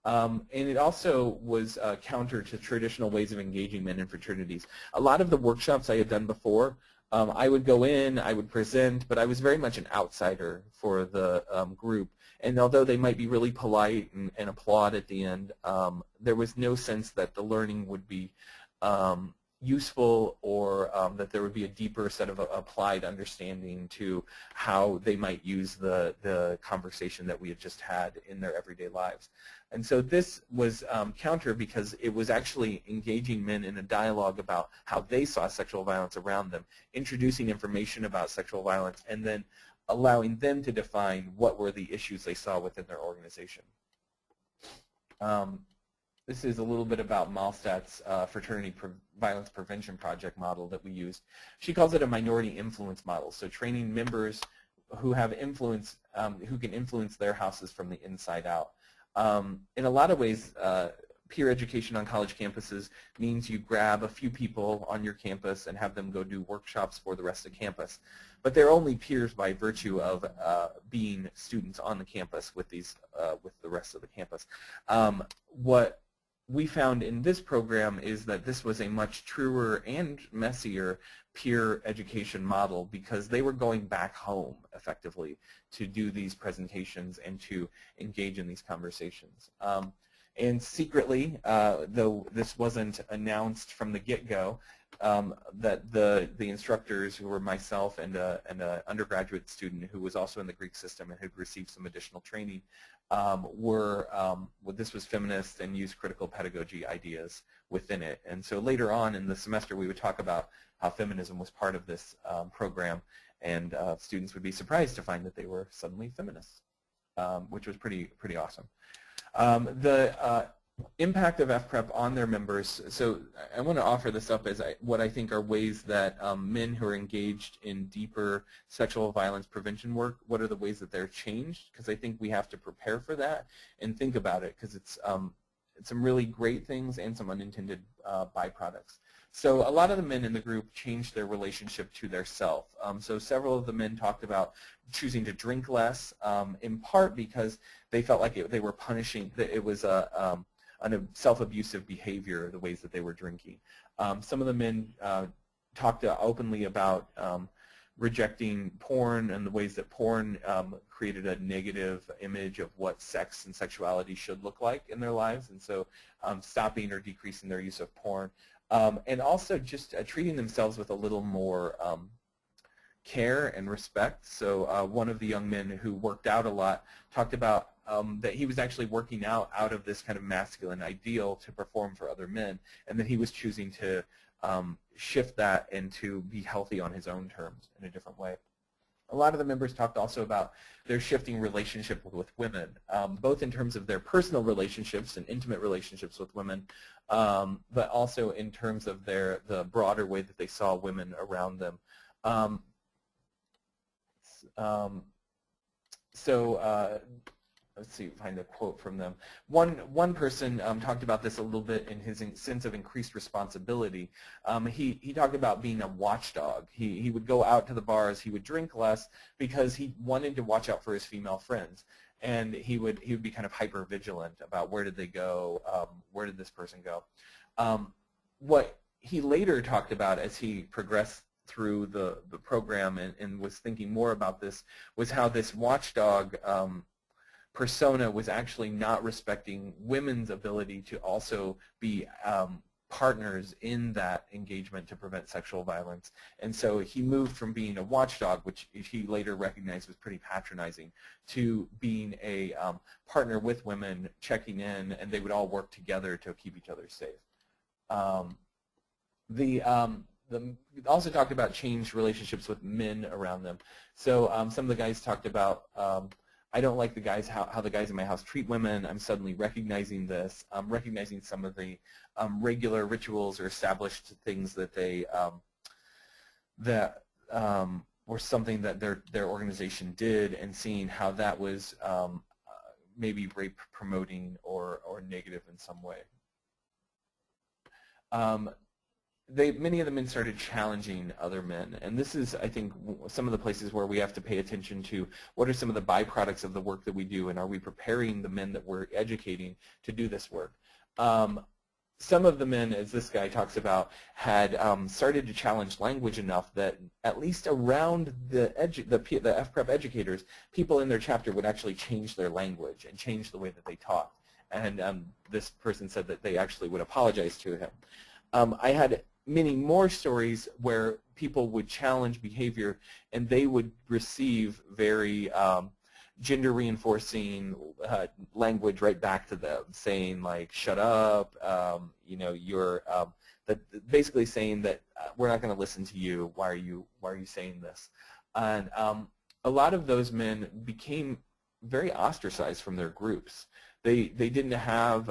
And it also was counter to traditional ways of engaging men in fraternities. A lot of the workshops I had done before, I would go in, I would present, but I was very much an outsider for the group. And although they might be really polite and applaud at the end, there was no sense that the learning would be useful, or that there would be a deeper set of applied understanding to how they might use the conversation that we had just had in their everyday lives. And so this was counter, because it was actually engaging men in a dialogue about how they saw sexual violence around them, introducing information about sexual violence, and then allowing them to define what were the issues they saw within their organization. This is a little bit about MAHLSTEDT'S Fraternity Violence Prevention Project model that we used. She calls it a minority influence model, so training members who have influence, who can influence their houses from the inside out. In a lot of ways, peer education on college campuses means you grab a few people on your campus and have them go do workshops for the rest of campus. But they're only peers by virtue of being students on the campus with these, with the rest of the campus. What we found in this program is that this was a much truer and messier peer education model, because they were going back home effectively to do these presentations and to engage in these conversations. And secretly, though this wasn't announced from the get-go, that the instructors, who were myself and an undergraduate student who was also in the Greek system and had received some additional training, this was feminist and used critical pedagogy ideas within it. And so later on in the semester, we would talk about how feminism was part of this program, and students would be surprised to find that they were suddenly feminists, which was pretty awesome. The Impact of FPREP on their members. So I want to offer this up as what I think are ways that men who are engaged in deeper sexual violence prevention work, what are the ways that they're changed? Because I think we have to prepare for that and think about it, because it's some really great things and some unintended byproducts. So a lot of the men in the group changed their relationship to their self. So several of the men talked about choosing to drink less, in part because they felt like they were punishing, that it was a self-abusive behavior, the ways that they were drinking. Some of the men talked openly about rejecting porn and the ways that porn created a negative image of what sex and sexuality should look like in their lives, and so stopping or decreasing their use of porn. And also just treating themselves with a little more care and respect. So one of the young men who worked out a lot talked about that he was actually working out of this kind of masculine ideal to perform for other men, and that he was choosing to shift that and to be healthy on his own terms in a different way. A lot of the members talked also about their shifting relationship with women, both in terms of their personal relationships and intimate relationships with women, but also in terms of the broader way that they saw women around them. Let's see, find a quote from them. One person talked about this a little bit in his sense of increased responsibility. He talked about being a watchdog. He would go out to the bars, he would drink less because he wanted to watch out for his female friends. And he would be kind of hyper vigilant about where did they go, where did this person go. What he later talked about as he progressed through the program and was thinking more about this was how this watchdog persona was actually not respecting women's ability to also be partners in that engagement to prevent sexual violence. And so he moved from being a watchdog, which he later recognized was pretty patronizing, to being a partner with women, checking in, and they would all work together to keep each other safe. Also talked about changed relationships with men around them. So some of the guys talked about I don't like the guys how the guys in my house treat women. I'm suddenly recognizing this. I'm recognizing some of the regular rituals or established things that they or something that their organization did, and seeing how that was maybe rape promoting or negative in some way. Many of the men started challenging other men, and this is, I think, some of the places where we have to pay attention to what are some of the byproducts of the work that we do, and are we preparing the men that we're educating to do this work. Some of the men, as this guy talks about, had started to challenge language enough that at least around the FPREP educators, people in their chapter would actually change their language and change the way that they talked. And this person said that they actually would apologize to him. I had many more stories where people would challenge behavior and they would receive very gender reinforcing language right back to them, saying like, shut up, you know, you're basically saying that we're not going to listen to you, why are you saying this? And a lot of those men became very ostracized from their groups. They didn't have,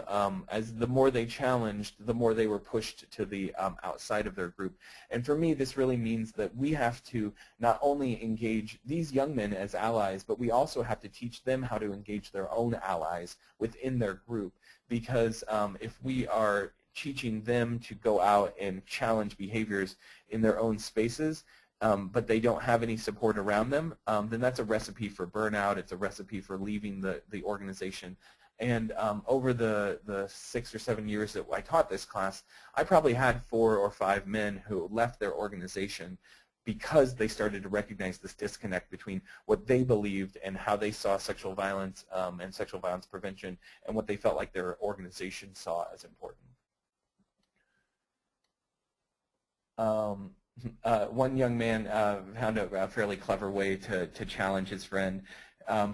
as the more they challenged, the more they were pushed to the outside of their group. And for me, this really means that we have to not only engage these young men as allies, but we also have to teach them how to engage their own allies within their group. Because if we are teaching them to go out and challenge behaviors in their own spaces, but they don't have any support around them, then that's a recipe for burnout. It's a recipe for leaving the organization. And over the 6 or 7 years that I taught this class, I probably had 4 or 5 men who left their organization because they started to recognize this disconnect between what they believed and how they saw sexual violence and sexual violence prevention and what they felt like their organization saw as important. One young man found a fairly clever way to challenge his friend,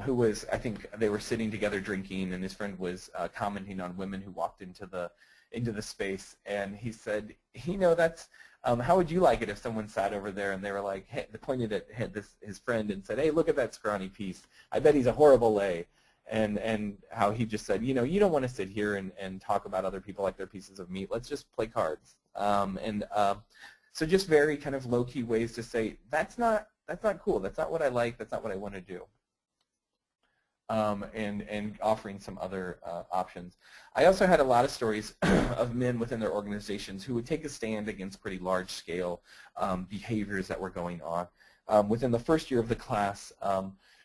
who was, I think they were sitting together drinking, and his friend was commenting on women who walked into the space, and he said, you know, that's how would you like it if someone sat over there and they were like, hey, they pointed at his friend and said, hey, look at that scrawny piece. I bet he's a horrible lay. and how he just said, you know, you don't want to sit here and talk about other people like they're pieces of meat. Let's just play cards. So just very kind of low-key ways to say, that's not cool. That's not what I like. That's not what I want to do. And offering some other options. I also had a lot of stories of men within their organizations who would take a stand against pretty large-scale behaviors that were going on. Within the first year of the class,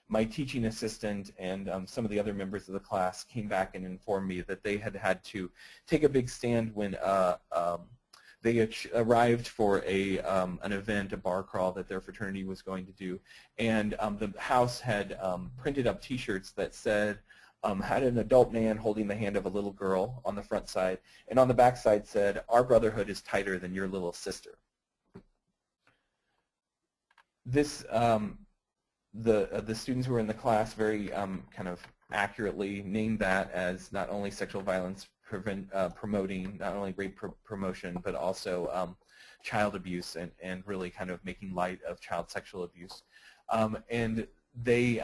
my teaching assistant and some of the other members of the class came back and informed me that they had to take a big stand when they arrived for an event, a bar crawl that their fraternity was going to do, and the house had printed up T-shirts that said, had an adult man holding the hand of a little girl on the front side, and on the back side said, "Our brotherhood is tighter than your little sister." This, the students who were in the class very kind of accurately named that as not only sexual violence promoting, not only rape promotion, but also child abuse and really kind of making light of child sexual abuse. And they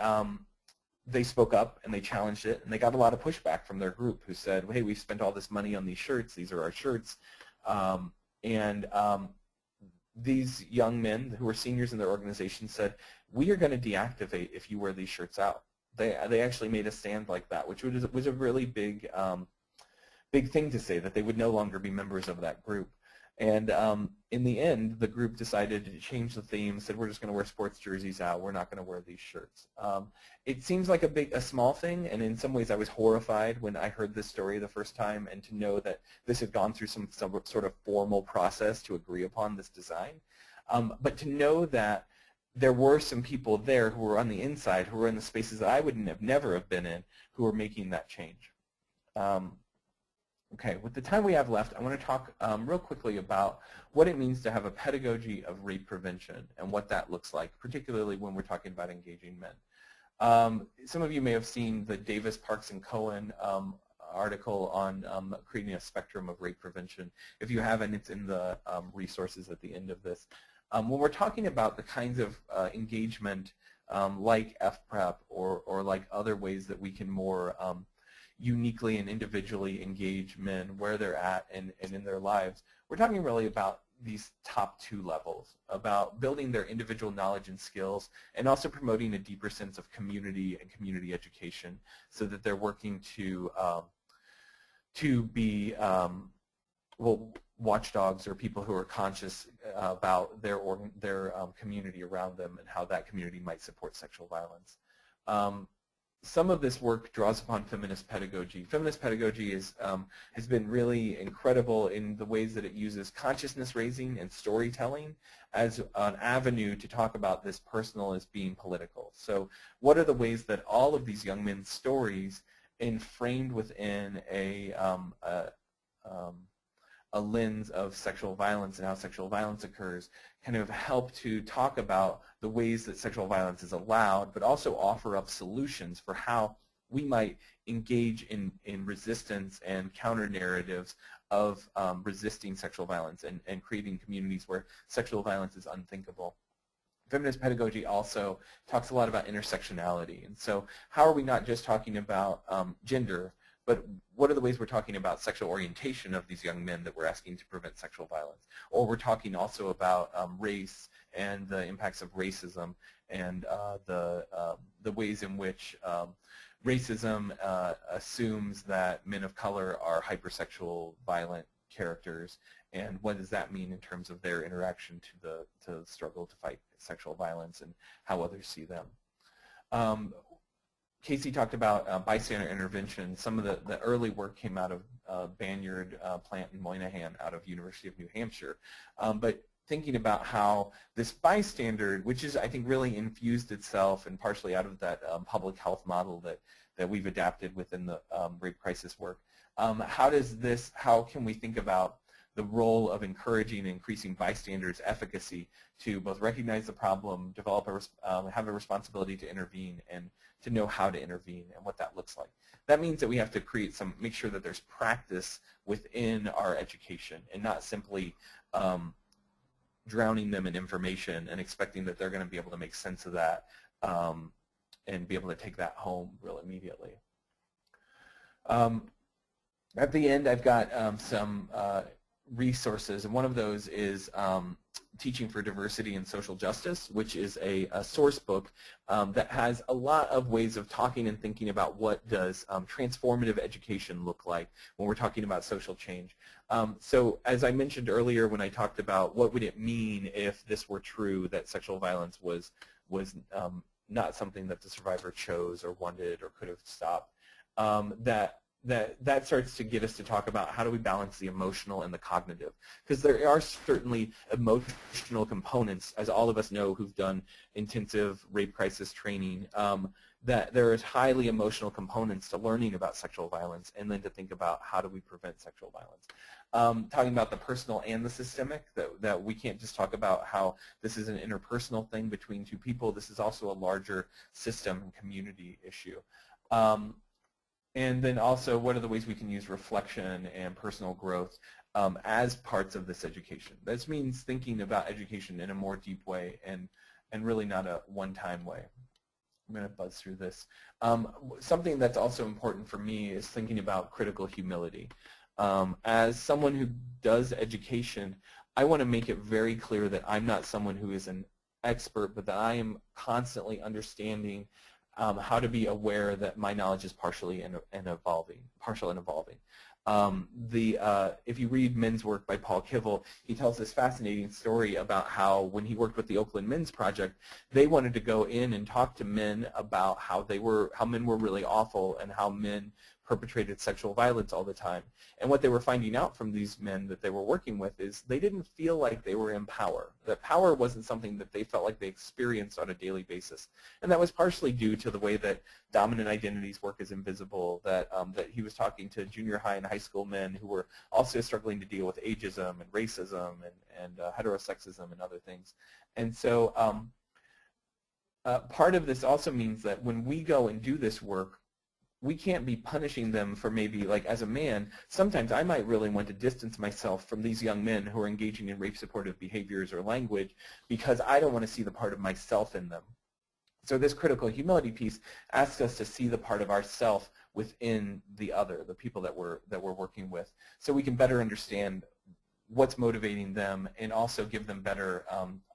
spoke up and they challenged it, and they got a lot of pushback from their group who said, hey, we've spent all this money on these shirts, these are our shirts. These young men who were seniors in their organization said, we are going to deactivate if you wear these shirts out. They actually made a stand like that, which was a really big big thing to say, that they would no longer be members of that group. And in the end, the group decided to change the theme, said we're just going to wear sports jerseys out, we're not going to wear these shirts. It seems like a small thing, and in some ways I was horrified when I heard this story the first time, and to know that this had gone through some sort of formal process to agree upon this design. But to know that there were some people there who were on the inside, who were in the spaces that I would never have been in, who were making that change. Okay, with the time we have left, I want to talk real quickly about what it means to have a pedagogy of rape prevention and what that looks like, particularly when we're talking about engaging men. Some of you may have seen the Davis, Parks, and Cohen article on creating a spectrum of rape prevention. If you haven't, it's in the resources at the end of this. When we're talking about the kinds of engagement like FPREP or like other ways that we can more uniquely and individually engage men where they're at and in their lives, we're talking really about these top two levels, about building their individual knowledge and skills, and also promoting a deeper sense of community and community education, so that they're working to be well, watchdogs, or people who are conscious about their community around them and how that community might support sexual violence. Some of this work draws upon feminist pedagogy. Feminist pedagogy has been really incredible in the ways that it uses consciousness raising and storytelling as an avenue to talk about this personal as being political. So what are the ways that all of these young men's stories, framed within a lens of sexual violence and how sexual violence occurs, kind of help to talk about the ways that sexual violence is allowed, but also offer up solutions for how we might engage in resistance and counter-narratives of resisting sexual violence and creating communities where sexual violence is unthinkable. Feminist pedagogy also talks a lot about intersectionality. And so how are we not just talking about gender, but what are the ways we're talking about sexual orientation of these young men that we're asking to prevent sexual violence? Or we're talking also about race and the impacts of racism and the ways in which racism assumes that men of color are hypersexual, violent characters, and what does that mean in terms of their interaction to the struggle to fight sexual violence and how others see them. Casey talked about bystander intervention. Some of the early work came out of BANYARD, PLANTE, and MOYNIHAN out of University of New Hampshire. But thinking about how this bystander, which is, I think, really infused itself and partially out of that public health model that we've adapted within the rape crisis work, how can we think about the role of encouraging and increasing bystanders' efficacy to both recognize the problem, develop have a responsibility to intervene, and to know how to intervene and what that looks like. That means that we have to make sure that there's practice within our education and not simply drowning them in information and expecting that they're going to be able to make sense of that and be able to take that home real immediately. At the end, I've got some resources, and one of those is Teaching for Diversity and Social Justice, which is a source book that has a lot of ways of talking and thinking about what does transformative education look like when we're talking about social change. So as I mentioned earlier when I talked about what would it mean if this were true, that sexual violence was not something that the survivor chose or wanted or could have stopped, that starts to get us to talk about how do we balance the emotional and the cognitive. Because there are certainly emotional components, as all of us know who've done intensive rape crisis training, that there is highly emotional components to learning about sexual violence, and then to think about how do we prevent sexual violence. Talking about the personal and the systemic, that we can't just talk about how this is an interpersonal thing between two people. This is also a larger system and community issue. And then also, what are the ways we can use reflection and personal growth as parts of this education? This means thinking about education in a more deep way and really not a one-time way. I'm going to buzz through this. Something that's also important for me is thinking about critical humility. As someone who does education, I want to make it very clear that I'm not someone who is an expert, but that I am constantly understanding how to be aware that my knowledge is partial and evolving. If you read Men's Work by Paul KIVEL, he tells this fascinating story about how when he worked with the Oakland Men's Project, they wanted to go in and talk to men about how men were really awful and how men perpetrated sexual violence all the time. And what they were finding out from these men that they were working with is they didn't feel like they were in power. That power wasn't something that they felt like they experienced on a daily basis. And that was partially due to the way that dominant identities work as invisible, that he was talking to junior high and high school men who were also struggling to deal with ageism and racism and heterosexism and other things. And so part of this also means that when we go and do this work, we can't be punishing them for maybe, like as a man, sometimes I might really want to distance myself from these young men who are engaging in rape supportive behaviors or language because I don't want to see the part of myself in them. So this critical humility piece asks us to see the part of ourself within the other, the people that we're working with, so we can better understand what's motivating them and also give them better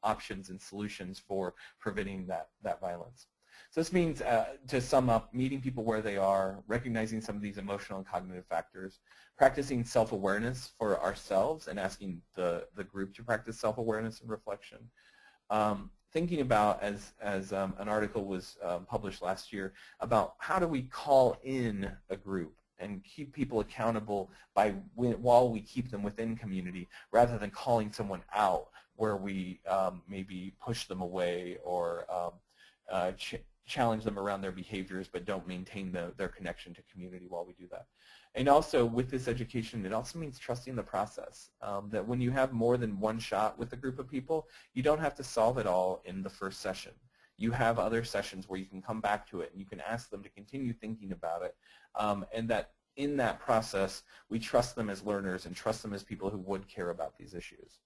options and solutions for preventing that violence. So this means, to sum up, meeting people where they are, recognizing some of these emotional and cognitive factors, practicing self-awareness for ourselves and asking the group to practice self-awareness and reflection. Thinking about, as an article was published last year, about how do we call in a group and keep people accountable while we keep them within community, rather than calling someone out where we maybe push them away or challenge them around their behaviors but don't maintain their connection to community while we do that. And also with this education, it also means trusting the process, that when you have more than one shot with a group of people, you don't have to solve it all in the first session. You have other sessions where you can come back to it and you can ask them to continue thinking about it, and that in that process we trust them as learners and trust them as people who would care about these issues.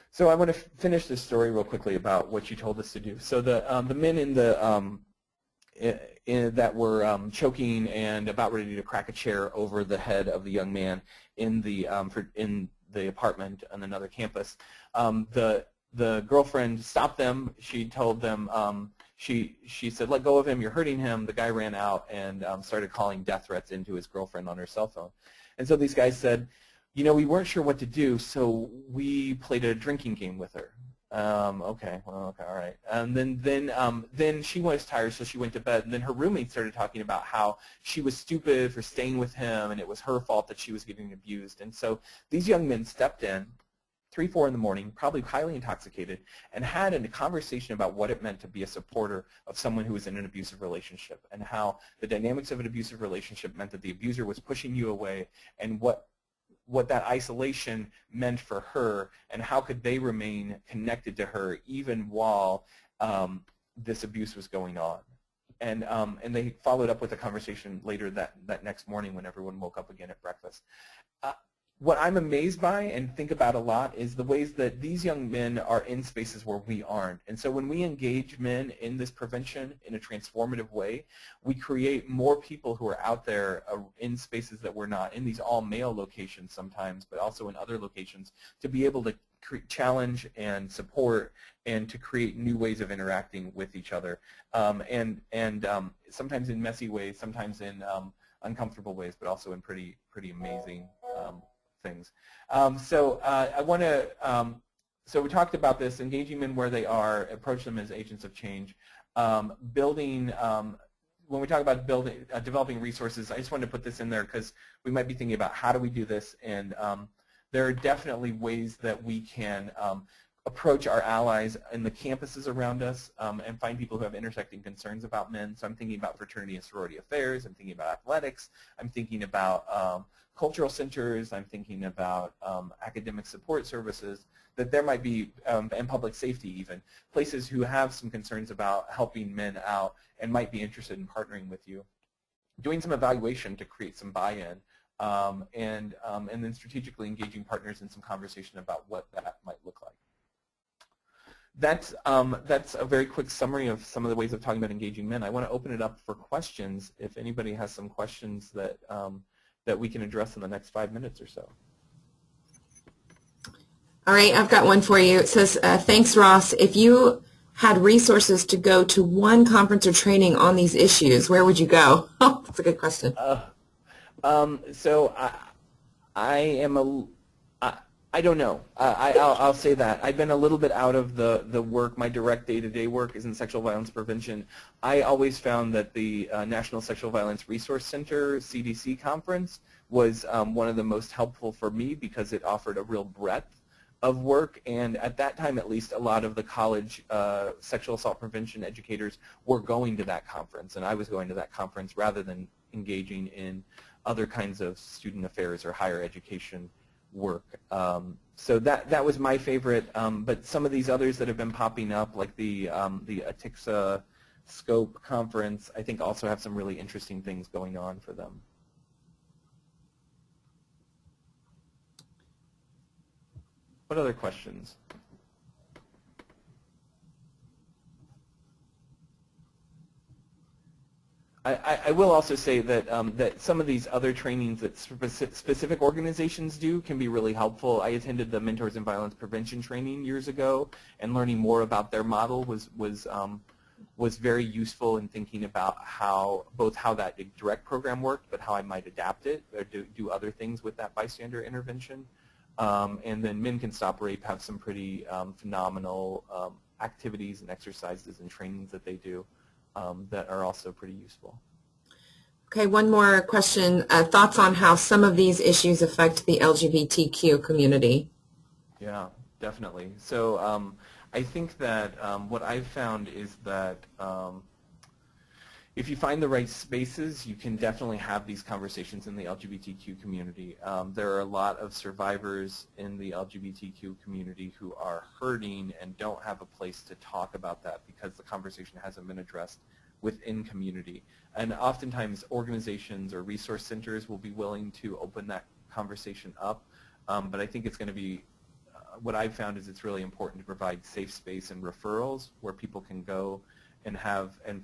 So I want to finish this story real quickly about what you told us to do. So the men in the that were choking and about ready to crack a chair over the head of the young man in the apartment on another campus, the girlfriend stopped them. She told them, she said, "Let go of him, you're hurting him." The guy ran out and started calling death threats into his girlfriend on her cell phone. And so these guys said, "You know, we weren't sure what to do, so we played a drinking game with her." Okay, well, okay, all right. And then she was tired, so she went to bed. And then her roommate started talking about how she was stupid for staying with him, and it was her fault that she was getting abused. And so these young men stepped in, 3, 4 in the morning, probably highly intoxicated, and had a conversation about what it meant to be a supporter of someone who was in an abusive relationship, and how the dynamics of an abusive relationship meant that the abuser was pushing you away, and what that isolation meant for her, and how could they remain connected to her even while this abuse was going on. And they followed up with a conversation later that next morning when everyone woke up again at breakfast. what I'm amazed by and think about a lot is the ways that these young men are in spaces where we aren't. And so when we engage men in this prevention in a transformative way, we create more people who are out there in spaces that we're not, in these all-male locations sometimes, but also in other locations, to be able to challenge and support and to create new ways of interacting with each other. Sometimes in messy ways, sometimes in uncomfortable ways, but also in pretty amazing things. So we talked about this, engaging men where they are, approach them as agents of change. Building, when we talk about developing resources, I just wanted to put this in there because we might be thinking about how do we do this, and there are definitely ways that we can approach our allies in the campuses around us and find people who have intersecting concerns about men. So I'm thinking about fraternity and sorority affairs, I'm thinking about athletics, I'm thinking about cultural centers, I'm thinking about academic support services, that there might be, and public safety even, places who have some concerns about helping men out and might be interested in partnering with you. Doing some evaluation to create some buy-in, and then strategically engaging partners in some conversation about what that might look like. That's a very quick summary of some of the ways of talking about engaging men. I want to open it up for questions if anybody has some questions that that we can address in the next 5 minutes or so. All right, I've got one for you. It says, thanks, Ross. If you had resources to go to one conference or training on these issues, where would you go? Oh, that's a good question. So I don't know. I'll say that. I've been a little bit out of the work. My direct day-to-day work is in sexual violence prevention. I always found that the National Sexual Violence Resource Center, CDC conference, was one of the most helpful for me because it offered a real breadth of work. And at that time, at least, a lot of the college sexual assault prevention educators were going to that conference. And I was going to that conference rather than engaging in other kinds of student affairs or higher education work. So that was my favorite, but some of these others that have been popping up, like the ATIXA Scope conference, I think also have some really interesting things going on for them. What other questions? I will also say that that some of these other trainings that specific organizations do can be really helpful. I attended the Mentors in Violence Prevention training years ago, and learning more about their model was very useful in thinking about both how that direct program worked, but how I might adapt it or do other things with that bystander intervention. And then Men Can Stop Rape have some pretty phenomenal activities and exercises and trainings that they do. That are also pretty useful. Okay, one more question. Thoughts on how some of these issues affect the LGBTQ community? Yeah, definitely. So I think that what I've found is that if you find the right spaces, you can definitely have these conversations in the LGBTQ community. There are a lot of survivors in the LGBTQ community who are hurting and don't have a place to talk about that because the conversation hasn't been addressed within community. And oftentimes organizations or resource centers will be willing to open that conversation up, but I think it's going to be, what I've found is it's really important to provide safe space and referrals where people can go and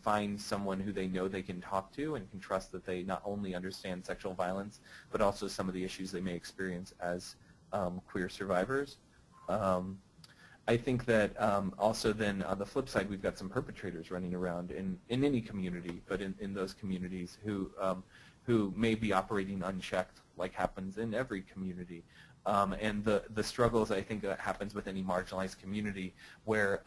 find someone who they know they can talk to and can trust that they not only understand sexual violence, but also some of the issues they may experience as queer survivors. I think that also then on the flip side, we've got some perpetrators running around in any community, but in those communities who may be operating unchecked, like happens in every community. And the struggles I think that happens with any marginalized community where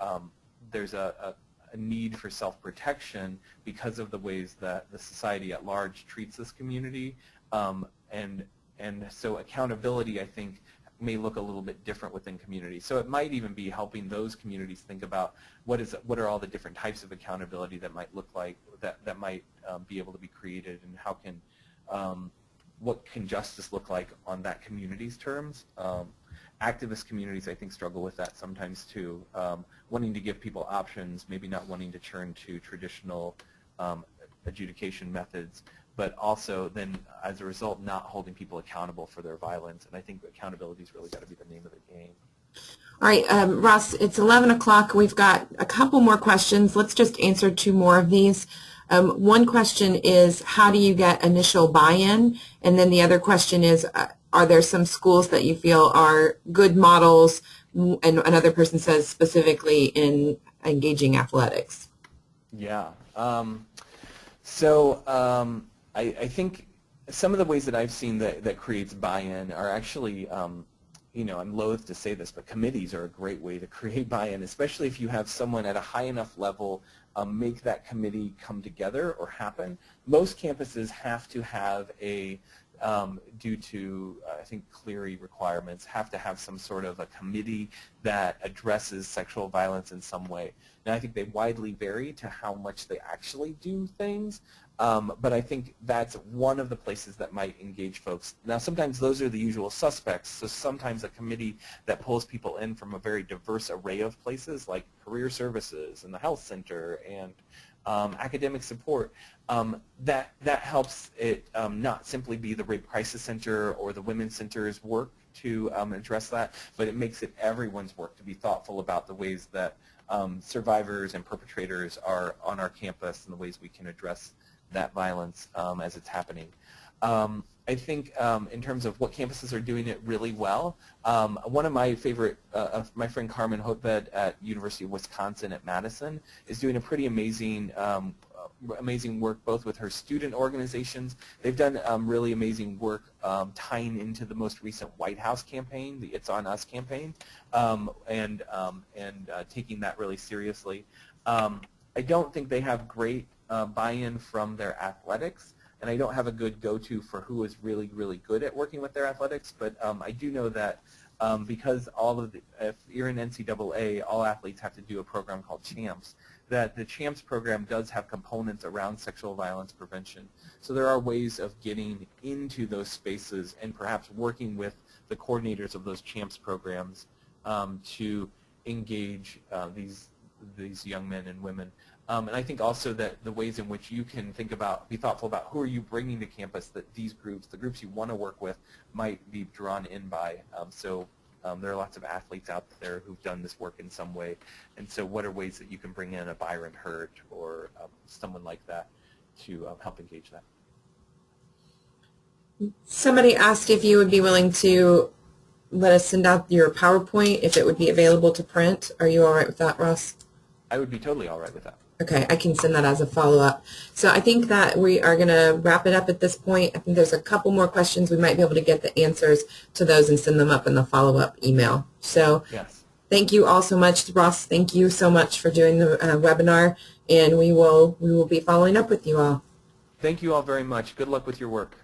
there's a need for self-protection because of the ways that the society at large treats this community, and so accountability, I think, may look a little bit different within communities. So it might even be helping those communities think about what are all the different types of accountability that might look like, that might be able to be created, and how can what can justice look like on that community's terms. Activist communities, I think, struggle with that sometimes too, wanting to give people options, maybe not wanting to turn to traditional adjudication methods, but also then as a result not holding people accountable for their violence. And I think accountability's really got to be the name of the game. All right, Ross, it's 11 o'clock. We've got a couple more questions. Let's just answer two more of these. One question is, how do you get initial buy-in? And then the other question is, are there some schools that you feel are good models? And another person says specifically in engaging athletics. Yeah. I think some of the ways that I've seen that creates buy-in are actually, you know, I'm loath to say this, but committees are a great way to create buy-in, especially if you have someone at a high enough level make that committee come together or happen. Most campuses have to have a, due to, I think, Clery requirements, have to have some sort of a committee that addresses sexual violence in some way. Now, I think they widely vary to how much they actually do things, but I think that's one of the places that might engage folks. Now, sometimes those are the usual suspects, so sometimes a committee that pulls people in from a very diverse array of places, like career services and the health center and academic support, that helps it not simply be the Rape Crisis Center or the Women's Center's work to address that, but it makes it everyone's work to be thoughtful about the ways that survivors and perpetrators are on our campus and the ways we can address that violence as it's happening. I think in terms of what campuses are doing it really well, one of my favorite, my friend Carmen Hotbed at University of Wisconsin at Madison is doing a pretty amazing amazing work both with her student organizations. They've done really amazing work tying into the most recent White House campaign, the It's On Us campaign, and taking that really seriously. I don't think they have great buy-in from their athletics, and I don't have a good go-to for who is really, really good at working with their athletics, but I do know that because all of the, if you're in NCAA, all athletes have to do a program called CHAMPS, that the CHAMPS program does have components around sexual violence prevention. So there are ways of getting into those spaces and perhaps working with the coordinators of those CHAMPS programs to engage these young men and women. And I think also that the ways in which you can think about, be thoughtful about who are you bringing to campus, that these groups, the groups you want to work with, might be drawn in by. There are lots of athletes out there who've done this work in some way. And so what are ways that you can bring in a Byron Hurt or someone like that to help engage that? Somebody asked if you would be willing to let us send out your PowerPoint, if it would be available to print. Are you all right with that, Ross? I would be totally all right with that. Okay, I can send that as a follow-up. So I think that we are going to wrap it up at this point. I think there's a couple more questions. We might be able to get the answers to those and send them up in the follow-up email. So yes. Thank you all so much. Ross, thank you so much for doing the webinar, and we will be following up with you all. Thank you all very much. Good luck with your work.